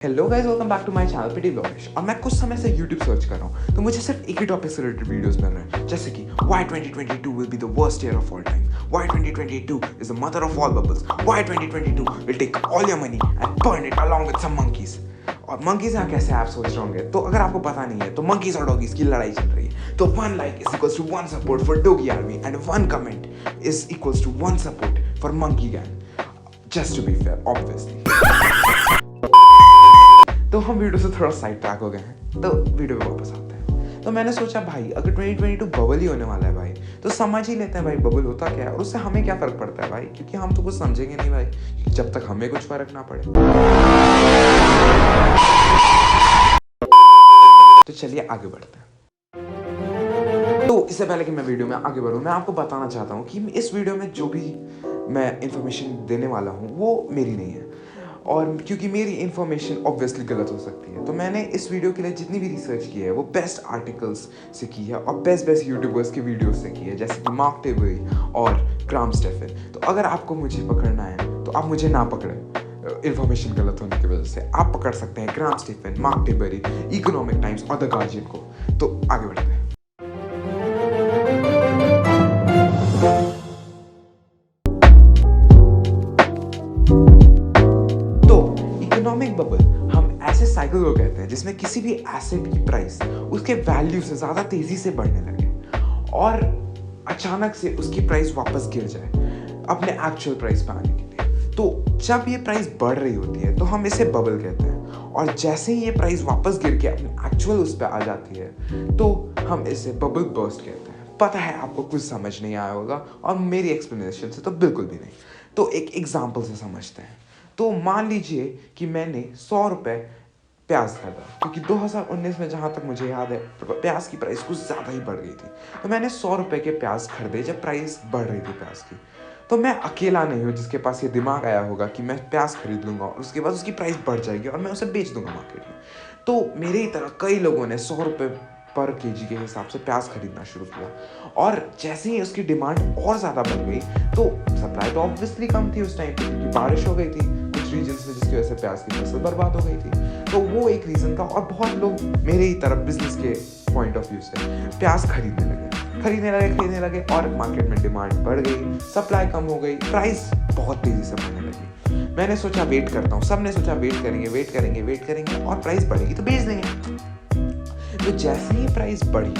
Hello guys, welcome back to my channel पिटी ब्लॉगिश। और मैं कुछ समय से यूट्यूब सर्च कर रहा हूँ तो मुझे सिर्फ एक ही टॉपिक से रिलेटेड वीडियोस मिल रहे हैं, जैसे कि why 2022 will be the worst year of all time, why 2022 is the mother of all bubbles, why 2022 will take all your money and burn it along with some monkeys. और monkeys यहाँ कैसे आप सोच रहे होंगे, तो अगर आपको पता नहीं है तो मंकीज और डॉगीज की लड़ाई चल रही है। तो 1 like is equals to 1 support for doggy army and 1 comment is equals to 1 support for monkey gang. Just to be fair, obviously. तो हम वीडियो से थोड़ा साइड ट्रैक हो गए हैं, तो वीडियो पे वापस आते हैं। तो मैंने सोचा भाई, अगर 2022 बबल ही होने वाला है भाई, तो समझ ही लेते हैं भाई बबल होता क्या है और उससे हमें क्या फ़र्क पड़ता है भाई, क्योंकि हम तो कुछ समझेंगे नहीं भाई जब तक हमें कुछ फ़र्क ना पड़े। तो चलिए आगे बढ़ते हैं। तो इससे पहले कि मैं वीडियो में आगे बढ़ूँ, मैं आपको बताना चाहता हूँ कि इस वीडियो में जो भी मैं इन्फॉर्मेशन देने वाला हूँ वो मेरी नहीं है, और क्योंकि मेरी इन्फॉर्मेशन ऑब्वियसली गलत हो सकती है। तो मैंने इस वीडियो के लिए जितनी भी रिसर्च की है वो बेस्ट आर्टिकल्स से की है और बेस्ट यूट्यूबर्स के वीडियोस से की है, जैसे कि मार्क टेबरी और ग्राहम स्टेफन। तो अगर आपको मुझे पकड़ना है तो आप मुझे ना पकड़े इन्फॉर्मेशन गलत होने की वजह से, आप पकड़ सकते हैं Graham Stephan, Mark Tilbury, Economic Times और द गार्जियन को। तो आगे बढ़ते हैं। इकोनॉमिक बबल हम ऐसे साइकिल को कहते हैं जिसमें किसी भी एसेट की प्राइस उसके वैल्यू से ज़्यादा तेज़ी से बढ़ने लगे और अचानक से उसकी प्राइस वापस गिर जाए अपने एक्चुअल प्राइस पे आने के लिए। तो जब ये प्राइस बढ़ रही होती है तो हम इसे बबल कहते हैं, और जैसे ही ये प्राइस वापस गिर के अपने एक्चुअल उस पर आ जाती है तो हम इसे बबल बर्स्ट कहते हैं। पता है आपको कुछ समझ नहीं आया होगा, और मेरी एक्सप्लेनेशन से तो बिल्कुल भी नहीं। तो एक एग्जाम्पल से समझते हैं। तो मान लीजिए कि मैंने 100 रुपये प्याज खरीदा, क्योंकि 2019 में जहाँ तक मुझे याद है प्याज की प्राइस कुछ ज़्यादा ही बढ़ गई थी। तो मैंने 100 रुपये के प्याज खरीदे जब प्राइस बढ़ रही थी प्याज की। तो मैं अकेला नहीं हूँ जिसके पास ये दिमाग आया होगा कि मैं प्याज खरीद लूँगा और उसके बाद उसकी प्राइस बढ़ जाएगी और मैं उसे बेच दूँगा मार्केट में। तो मेरे ही तरह कई लोगों ने 100 रुपये पर केजी के हिसाब से प्याज खरीदना शुरू किया, और जैसे ही उसकी डिमांड और ज़्यादा बढ़ गई तो सप्लाई तो ऑब्वियसली कम थी उस टाइम पे, क्योंकि बारिश हो गई थी कुछ रीजन्स में जिसकी वजह से प्याज की फसल बर्बाद हो गई थी। तो वो एक रीज़न था, और बहुत लोग मेरे ही तरफ बिजनेस के पॉइंट ऑफ व्यू से प्याज खरीदने लगे और मार्केट में डिमांड बढ़ गई, सप्लाई कम हो गई, प्राइस बहुत तेज़ी से बढ़ने लगी। मैंने सोचा वेट करता हूँ, सबने सोचा वेट करेंगे और प्राइस बढ़ेगी तो बेच देंगे। तो जैसे ही प्राइस बढ़ी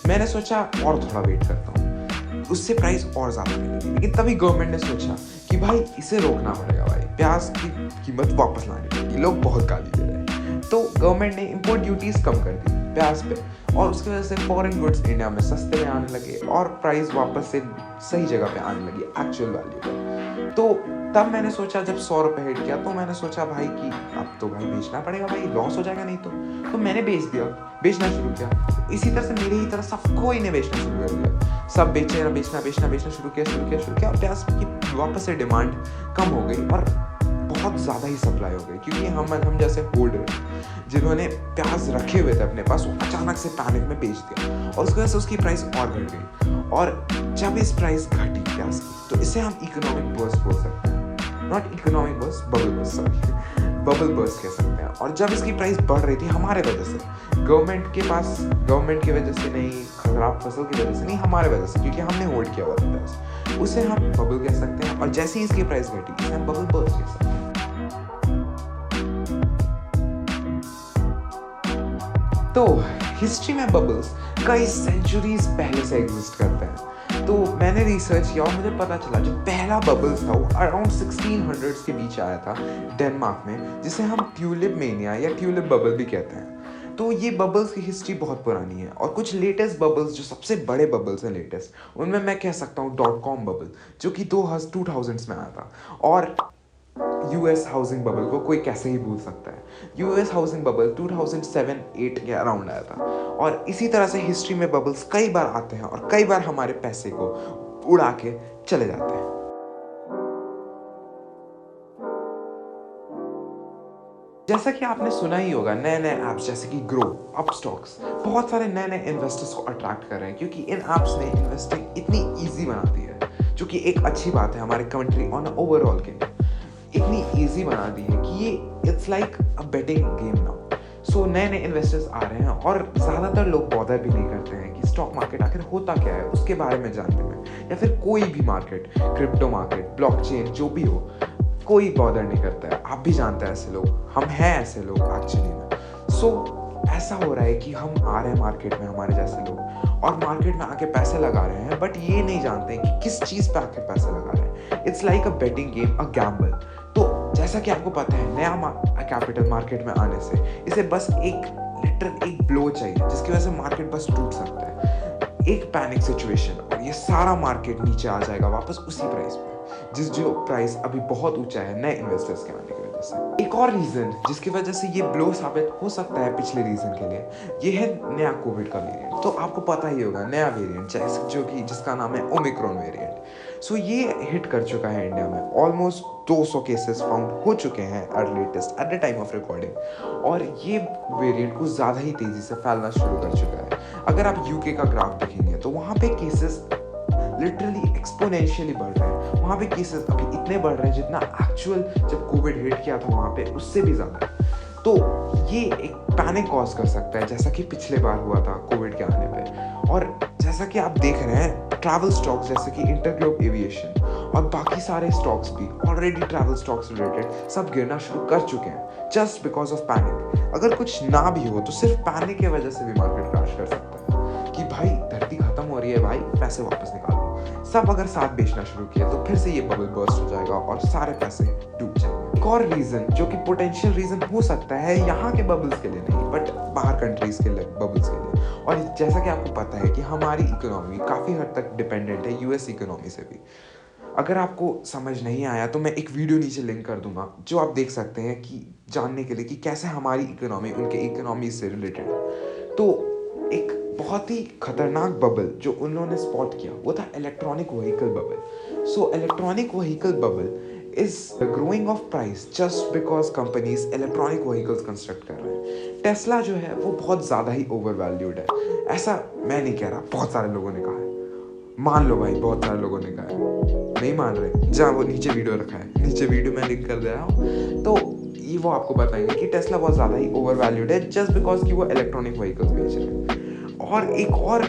मैंने सोचा और थोड़ा वेट करता हूँ, उससे प्राइस और ज़्यादा मिलेगी। लेकिन तभी गवर्नमेंट ने सोचा कि भाई इसे रोकना पड़ेगा, भाई प्याज की कीमत वापस लानी पड़ेगी, लोग बहुत गाली दे रहे हैं। तो गवर्नमेंट ने इंपोर्ट ड्यूटीज़ कम कर दी प्याज पे, और उसकी वजह से फॉरेन गुड्स इंडिया में सस्ते में आने लगे और प्राइस वापस से सही जगह पे आने लगी एक्चुअल वैल्यू पे। तो तब मैंने सोचा, जब 100 रुपये हिट किया तो मैंने सोचा भाई कि अब तो भाई बेचना पड़ेगा, भाई लॉस हो जाएगा नहीं तो मैंने बेचना शुरू किया। इसी तरह से मेरे ही तरह सबको ने बेचना शुरू कर दिया, सब बेचना शुरू किया और प्याज की वापस से डिमांड कम हो गई और बहुत ज़्यादा ही सप्लाई हो गई, क्योंकि हम जैसे होल्डर जिन्होंने प्याज रखे हुए थे अपने पास, वो अचानक से पैनिक में बेच दिया और उसकी वजह से उसकी प्राइस और घट गई। और जब इस प्राइस घटी प्याज की तो इसे हम इकोनॉमिक बर्स्ट बोल सकते हैं, not economic burst, bubble burst कह सकते हैं। और जब इसकी प्राइस बढ़ रही थी हमारे वजह से, गवर्नमेंट की वजह से नहीं, खराब फसल की वजह से नहीं, हमारे वजह से, क्योंकि हमने होल्ड किया हुआ था प्याज, उसे हम बबल कह सकते हैं। और जैसे ही इसकी प्राइस घटी इसे हम बबल बर्स्ट कह सकते हैं। तो हिस्ट्री में बबल्स कई सेंचुरीज पहले से एग्जिस्ट करते हैं। तो मैंने रिसर्च किया और मुझे पता चला जो पहला बबल्स था वो अराउंड 1600s के बीच आया था डेनमार्क में, जिसे हम ट्यूलिप मेनिया या ट्यूलिप बबल भी कहते हैं। तो ये बबल्स की हिस्ट्री बहुत पुरानी है, और कुछ लेटेस्ट बबल्स जो सबसे बड़े बबल्स हैं लेटेस्ट, उनमें मैं कह सकता हूँ .com बबल, जो कि 2000s में आया था। और यूएस हाउसिंग बबल को कोई कैसे ही भूल सकता है। यूएस हाउसिंग बबल 2007-8 के अराउंड आया था। और इसी तरह से हिस्ट्री में बबल्स कई बार आते हैं और कई बार हमारे पैसे को उड़ा के चले जाते हैं। जैसा कि आपने सुना ही होगा, नए ऐप्स जैसे कि ग्रो, अपस्टॉक्स बहुत सारे नए इन्वेस्टर्स को अट्रैक्ट कर रहे हैं, क्योंकि इन ऐप्स ने इन्वेस्टिंग इतनी ईजी बना दी है, जो कि एक अच्छी बात है हमारे कंट्री ऑन ओवरऑल के लिए। इतनी ईजी बना दी है कि ये it's like a betting game now. So नए नए इन्वेस्टर्स आ रहे हैं और ज़्यादातर लोग बॉदर भी नहीं करते हैं कि स्टॉक मार्केट आखिर होता क्या है उसके बारे में जानने में, या फिर कोई भी मार्केट, क्रिप्टो मार्केट, ब्लॉकचेन, जो भी हो, कोई बॉदर नहीं करता है। आप भी जानते हैं ऐसे लोग, हम हैं ऐसे लोग एक्चुअली में। सो ऐसा हो रहा है कि हम आ रहे हैं मार्केट में, हमारे जैसे लोग, और मार्केट में आके पैसे लगा रहे हैं, बट ये नहीं जानते कि किस चीज़ पे आके पैसे लगा रहे हैं। It's like a betting game, a gamble. तो जैसा कि आपको पता है, नया कैपिटल मार्केट में आने से इसे बस एक ब्लो चाहिए जिसकी वजह से मार्केट बस टूट सकता है। एक पैनिक सिचुएशन और ये सारा मार्केट नीचे आ जाएगा वापस उसी प्राइस पे, जो प्राइस अभी बहुत ऊंचा है नए इन्वेस्टर्स के आने की वजह से। एक और रीजन जिसकी वजह से ये ब्लो साबित हो सकता है पिछले रीजन के लिए, ये है नया कोविड का वेरिएंट। तो आपको पता ही होगा, नया वेरिएंट जो कि जिसका नाम है ओमिक्रॉन वेरिएंट। सो ये हिट कर चुका है इंडिया में। ऑलमोस्ट 200 केसेस फाउंड हो चुके हैं at the time of recording, और ये वेरिएंट कुछ ज़्यादा ही तेज़ी से फैलना शुरू कर चुका है। अगर आप यूके का ग्राफ देखेंगे तो वहाँ पे केसेस लिटरली एक्सपोनेंशियली बढ़ रहे हैं। वहाँ पे केसेस अभी इतने बढ़ रहे हैं जितना एक्चुअल जब कोविड हिट किया था वहाँ पे उससे भी ज़्यादा। तो ये एक पैनिक कॉज कर सकता है, जैसा कि पिछले बार हुआ था कोविड के आने पे। और जैसा कि आप देख रहे हैं, ट्रैवल स्टॉक्स जैसे कि इंटरग्लोब एविएशन और बाकी सारे स्टॉक्स भी ऑलरेडी ट्रैवल स्टॉक्स रिलेटेड सब गिरना शुरू कर चुके हैं, जस्ट बिकॉज ऑफ पैनिक। अगर कुछ ना भी हो तो सिर्फ पैनिक की वजह से भी मार्केट क्रैश कर सकता है कि भाई धरती खत्म हो रही है, भाई पैसे वापस निकाल लो। सब अगर साथ बेचना शुरू किया तो फिर से ये बबल बर्स्ट हो जाएगा और सारे पैसे डूब जाएंगे। एक और रीजन जो कि पोटेंशियल रीजन हो सकता है यहाँ के बबल्स के लिए नहीं, बट बाहर कंट्रीज के बबल्स के लिए, और जैसा कि आपको पता है कि हमारी इकोनॉमी काफ़ी हद तक डिपेंडेंट है यूएस इकोनॉमी से भी। अगर आपको समझ नहीं आया तो मैं एक वीडियो नीचे लिंक कर दूंगा जो आप देख सकते हैं कि जानने के लिए कि कैसे हमारी इकोनॉमी उनके इकोनॉमी से रिलेटेड है। तो एक बहुत ही खतरनाक बबल जो उन लोगों ने स्पॉट किया वो था electronic vehicle bubble. So electronic vehicle bubble is the growing of price just because companies electronic vehicles construct कर रहे हैं। टेस्ला जो है वो बहुत ज़्यादा ही ओवर वैल्यूड है, ऐसा मैं नहीं कह रहा, बहुत सारे लोगों ने कहा है। मान लो भाई, बहुत सारे लोगों ने कहा है, नहीं मान रहे, जहाँ वो नीचे वीडियो रखा है, नीचे वीडियो मैं लिंक कर दे रहा हूँ, तो ये वो आपको बताएंगे कि टेस्ला बहुत ज़्यादा ही ओवर वैल्यूड है जस्ट बिकॉज कि वो इलेक्ट्रॉनिक व्हीकल्स बेच रहे हैं। और एक और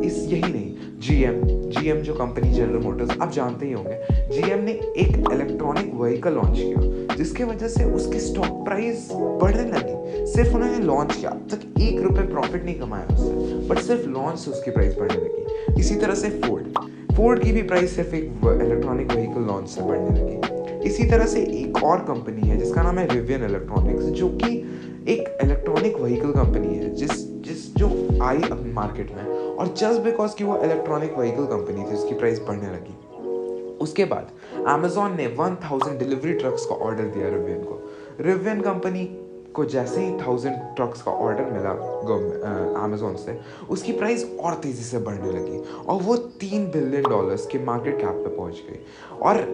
इस यही नहीं, जीएम जो कंपनी जनरल मोटर्स आप जानते ही होंगे, जीएम ने एक इलेक्ट्रॉनिक व्हीकल लॉन्च किया जिसके वजह से उसकी स्टॉक प्राइस बढ़ने लगी। सिर्फ उन्होंने लॉन्च किया, अब तक ₹1 प्रॉफिट नहीं कमाया उससे, बट सिर्फ लॉन्च से उसकी प्राइस बढ़ने लगी। इसी तरह से फोर्ड की भी प्राइस सिर्फ एक इलेक्ट्रॉनिक व्हीकल लॉन्च से बढ़ने लगी। इसी तरह से एक और कंपनी है जिसका नाम है रिवियन इलेक्ट्रॉनिक्स, जो कि एक इलेक्ट्रॉनिक व्हीकल कंपनी है जो आई अपनी मार्केट में, और जस्ट बिकॉज कि वो इलेक्ट्रॉनिक व्हीकल कंपनी थी उसकी प्राइस बढ़ने लगी। उसके बाद अमेजॉन ने 1000 डिलीवरी ट्रक्स का ऑर्डर दिया रिवियन को। रिवियन कंपनी को जैसे ही 1000 ट्रक्स का ऑर्डर मिला अमेजॉन से, उसकी प्राइस और तेज़ी से बढ़ने लगी और वो $3 बिलियन के मार्केट कैप पे पहुंच गई। और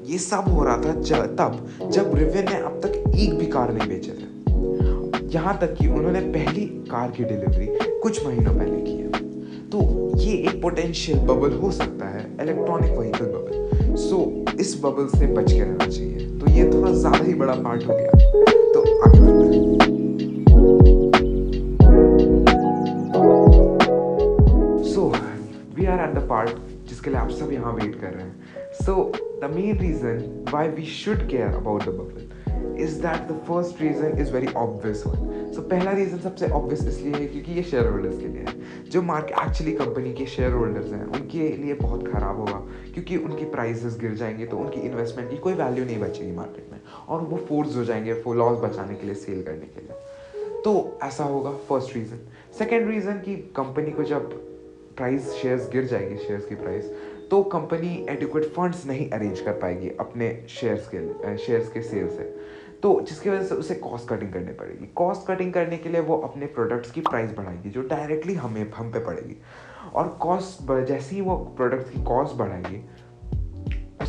ये सब हो रहा था तब जब रिवियन ने अब तक एक भी कार नहीं बेचे थे, यहाँ तक कि उन्होंने पहली कार की डिलीवरी कुछ महीनों पहले की है। तो ये एक पोटेंशियल बबल हो सकता है, इलेक्ट्रॉनिक व्हीकल बबल। सो इस बबल से बच के रहना चाहिए। तो ये थोड़ा ज़्यादा ही बड़ा पार्ट हो गया, तो आगे बढ़ते हैं। So we are at the part जिसके लिए आप सब यहाँ वेट कर रहे हैं। So the main reason why we should care about the bubble is that the first reason is very obvious one. So पहला रीज़न सबसे obvious इसलिए है क्योंकि ये शेयर होल्डर्स के लिए है। जो मार्केट एक्चुअली कंपनी के शेयर होल्डर्स हैं उनके लिए बहुत ख़राब होगा, क्योंकि उनकी प्राइसेस गिर जाएंगे तो उनकी इन्वेस्टमेंट की कोई वैल्यू नहीं बचेगी मार्केट में, और वो फोर्स हो जाएंगे लॉस बचाने के लिए, सेल करने के लिए। तो ऐसा होगा फर्स्ट रीज़न। सेकेंड रीज़न कि कंपनी को जब प्राइस शेयर्स गिर जाएंगे, शेयर्स की प्राइस, तो कंपनी एडिक्वेट फंड्स नहीं अरेंज कर पाएगी अपने शेयर्स के सेल से, तो जिसकी वजह से उसे कॉस्ट कटिंग करनी पड़ेगी। कॉस्ट कटिंग करने के लिए वो अपने प्रोडक्ट्स की प्राइस बढ़ाएगी जो डायरेक्टली हम पे पड़ेगी, और जैसे ही वो प्रोडक्ट्स की कॉस्ट बढ़ाएगी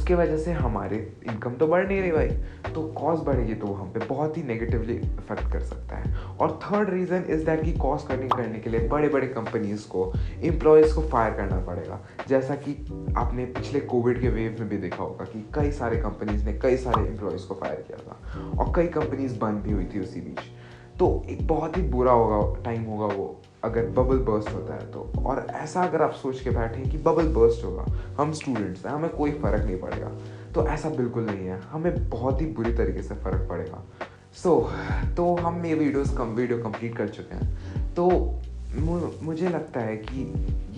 उसके वजह से हमारे इनकम तो बढ़ नहीं रही भाई, तो कॉस्ट बढ़ेगी तो हम पे बहुत ही नेगेटिवली इफेक्ट कर सकता है। और थर्ड रीज़न इज़ दैट कि कॉस्ट कटिंग करने के लिए बड़े बड़े कंपनीज़ को एम्प्लॉयज़ को फायर करना पड़ेगा, जैसा कि आपने पिछले कोविड के वेव में भी देखा होगा कि कई सारे कंपनीज़ ने कई सारे एम्प्लॉयज़ को फायर किया था और कई कंपनीज़ बंद भी हुई थी उसी बीच। तो एक बहुत ही बुरा होगा टाइम होगा वो अगर बबल बर्स्ट होता है तो। और ऐसा अगर आप सोच के बैठें कि बबल बर्स्ट होगा, हम स्टूडेंट्स हैं, हमें कोई फ़र्क नहीं पड़ेगा, तो ऐसा बिल्कुल नहीं है, हमें बहुत ही बुरी तरीके से फ़र्क पड़ेगा। तो हम ये वीडियो कंप्लीट कर चुके हैं। तो मुझे लगता है कि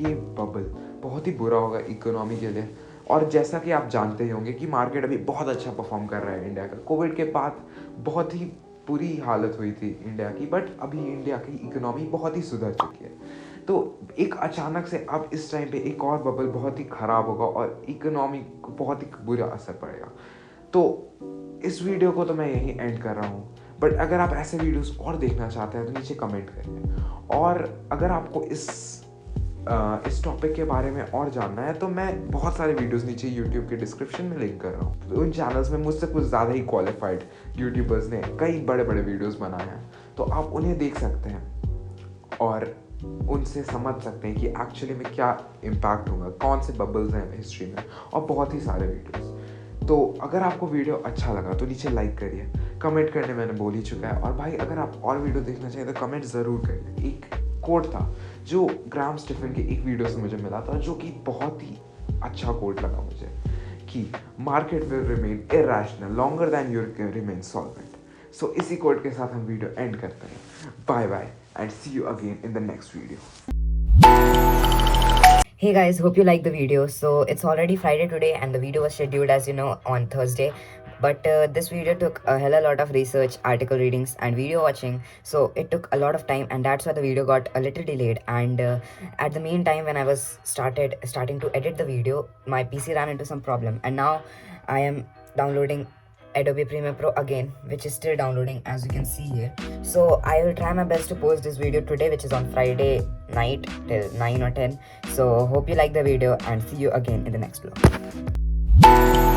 ये बबल बहुत ही बुरा होगा इकोनॉमी के लिए। और जैसा कि आप जानते ही होंगे कि मार्केट अभी बहुत अच्छा परफॉर्म कर रहा है इंडिया का। कोविड के बाद बहुत ही बुरी हालत हुई थी इंडिया की, बट अभी इंडिया की इकोनॉमी बहुत ही सुधर चुकी है। तो एक अचानक से अब इस टाइम पे एक और बबल बहुत ही ख़राब होगा और इकोनॉमी को बहुत ही बुरा असर पड़ेगा। तो इस वीडियो को तो मैं यहीं एंड कर रहा हूँ, बट अगर आप ऐसे वीडियोस और देखना चाहते हैं तो नीचे कमेंट करिए। और अगर आपको इस टॉपिक के बारे में और जानना है तो मैं बहुत सारे वीडियोस नीचे यूट्यूब के डिस्क्रिप्शन में लिंक कर रहा हूँ। तो उन चैनल्स में मुझसे कुछ ज़्यादा ही क्वालिफाइड यूट्यूबर्स ने कई बड़े बड़े वीडियोस बनाए हैं, तो आप उन्हें देख सकते हैं और उनसे समझ सकते हैं कि एक्चुअली में क्या इम्पैक्ट होगा, कौन से बबल्स हैं हिस्ट्री में, और बहुत ही सारे वीडियोस। तो अगर आपको वीडियो अच्छा लगा तो नीचे लाइक करिए, कमेंट करने मैंने बोल ही चुका है। और भाई अगर आप और वीडियो देखना चाहिए तो कमेंट ज़रूर करिए। एक कोट था जो ग्राहम स्टीफन के एक वीडियो से मुझे मिला था, जो कि बहुत ही अच्छा कोट लगा मुझे, कि market will remain irrational longer than you remain solvent. So इसी कोट के साथ हम वीडियो एंड करते हैं। Bye bye and see you again in the next video. Hey guys, hope you like the video. So it's already Friday today and the video was scheduled, as you know, on Thursday. But this video took a hell of a lot of research, article readings and video watching. So it took a lot of time and that's why the video got a little delayed. And at the meantime, when I was starting to edit the video, my PC ran into some problem. And now I am downloading Adobe Premiere Pro again, which is still downloading, as you can see here. So I will try my best to post this video today, which is on Friday night till 9 or 10. So hope you like the video and see you again in the next vlog.